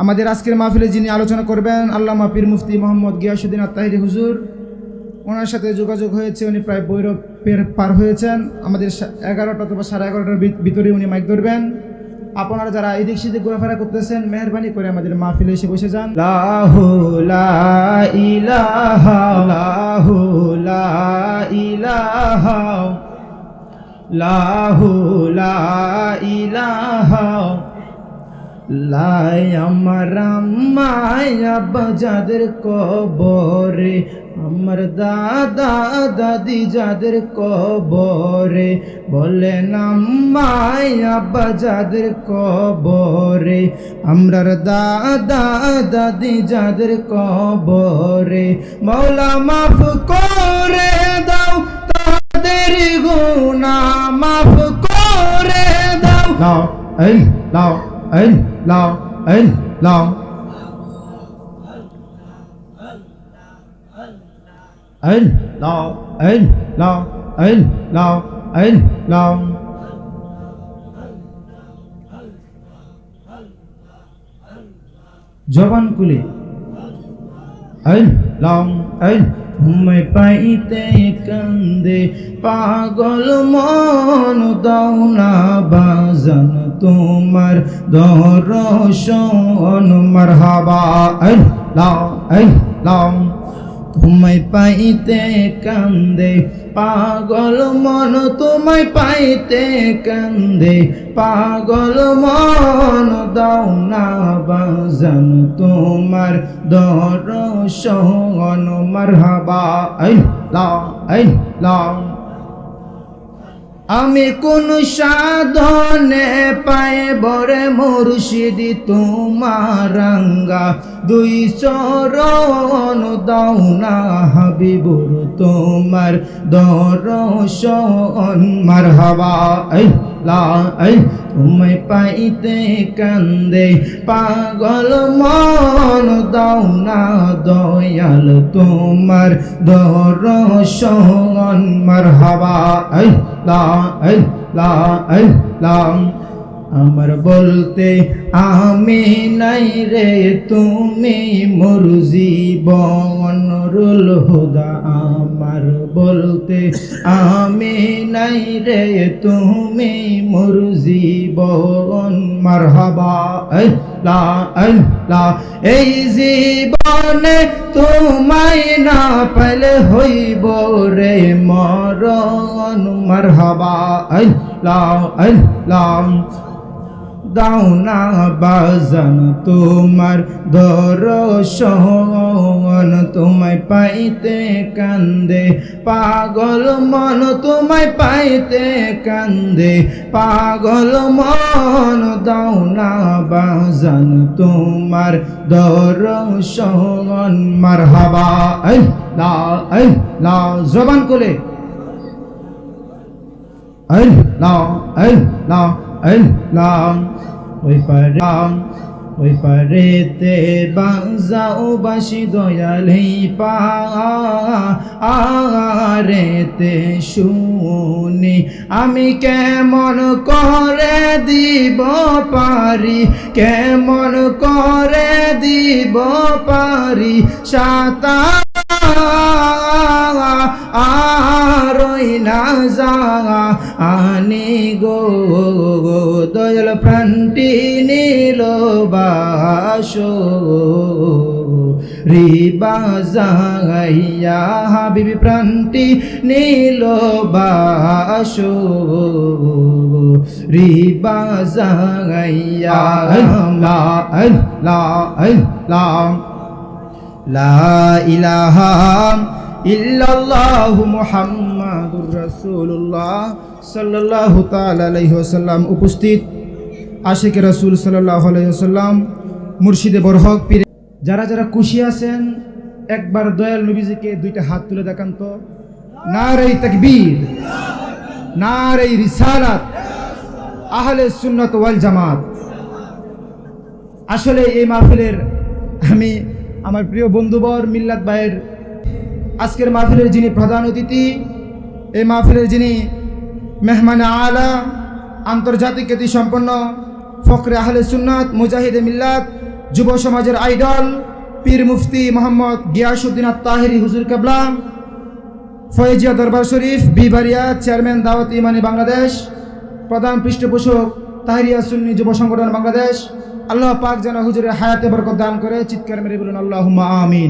আমাদের আজকের মাহফিলে যিনি আলোচনা করবেন আল্লামা পীর মুফতি মোহাম্মদ গিয়াসউদ্দিন আত্তাহিরি হুজুর, ওনার সাথে যোগাযোগ হয়েছে, উনি প্রায় বৈরব পার হয়েছেন। আমাদের 11টা অথবা 11:30টার ভিতরে উনি মাইক ধরবেন। আপনারা যারা এদিক সেদিক ঘোরাফেরা করতেছেন, মেহরবানি করে আমাদের মাহফিলে এসে বসে যান। লাহু লা ইলাহা লাহু লা ইলাহা লাহু লা ইলাহা লাই আমার মায়া বাজাদের কবরে, আমার দাদা দাদি যাদের কবরে, বলেন মায়া বাজাদের কবরে, আমরার দাদা দাদি যাদের কবরে, মৌলা মাফ করে দাও তাদের গুনাহ, মাফ করে দাও। লাও এই লাও এই লাও এই লাও এই লাও এই লাও এই লাও এই লাও। জবান খুলে এই লাও এই তোমায় পাইতে কান্দে পাগল মন, দাও না বাজান তোমার দর্শন, মারহাবা এই লাও এই লাও। তোমায় পাইতে কান্দে পাগল মন, তোমায় পাইতে কান্দে পাগল মন, দাও না বাজান তোমার দর্শন, মারহাবা এই লাও এই লাও। আমি কোন সাধনে পাইব রে মুর্শিদ তোমার রাঙ্গা দুই চরণ, দাও না হাবিবুর তোমার দর্শন, মারহাবা এই লা এই। তোমায় পাইতে কান্দে পাগল মন, দাও না দয়াল তোমার দর্শন, মারহাবা এই লা এই লা এই লা। আমার বলতে আমি নাই রে তুমি মোর জীবন, রুল হুদা আমার বলতে আমি নাই রে তুমি মোর জীবন, মারহাবা এই লা এই লা। এই জীবনে তোমায় না পেলে হইব রে মরণ, মারহাবা এই লা এই লা। দাও না বাজান তোমার দর্শন, তোমায় পাইতে কান্দে পাগল মন, তোমায় পাইতে কান্দে পাগল মন, দাও না বাজান তোমার দর্শন, মারহাবা এই লা এই লা। জবান খুলে এই লা এই লা এই লা। ওই পারেতে বাজাও বাঁশি দয়াল পারেতে শুনি, আমি কেমন করে দিব পারি, কেমন করে দিব পারি সাঁতার আরই না যা আনি গো, দয়াল প্রাণটি নীল বাসো রিবা যাইয়া, হাবিবি প্রাণটি নীল বাসো রিবা যাইয়া, লা লা লা লা ইলাহা ইল্লাল্লাহু মুহাম্মাদুর রাসূলুল্লাহ সাল্লাল্লাহু তাআলা আলাইহি ওয়াসাল্লাম। উপস্থিত আশিকে রাসূল সাল্লাল্লাহু আলাইহি ওয়াসাল্লাম, মুর্শিদে বরহক পীর, যারা যারা খুশি আছেন একবার দয়াল নবীজিকে দুইটা হাত তুলে দেখান তো। নারে তাকবীর, নারে রিসালাত, আহলে সুন্নাত ওয়াল জামাত। আসলে এই মাহফিলের আমি আমার প্রিয় বন্ধুবর মিল্লাত ভাইয়ের আজকের মাহফিলের যিনি প্রধান অতিথি, এই মাহফিলের যিনি মেহমানে আলা, আন্তর্জাতিক খ্যাতি সম্পন্ন ফখরে আহলে সুন্নাত মুজাহিদে মিল্লাত যুব সমাজের আইডল পীর মুফতি মোহাম্মদ গিয়াসউদ্দিন আত-তাহেরি হুজুর কেবলা, ফয়েজিয়া দরবার শরীফ বিবারিয়া, চেয়ারম্যান দাওয়াত ইমানি বাংলাদেশ, প্রধান পৃষ্ঠপোষক তাহেরিয়া সুন্নি যুব সংগঠন বাংলাদেশ। আল্লাহ পাক যেন হুজুরের হায়াতে বরকত দান করে। চিৎকার মেরে বলুন আল্লাহুম্মা আমিন।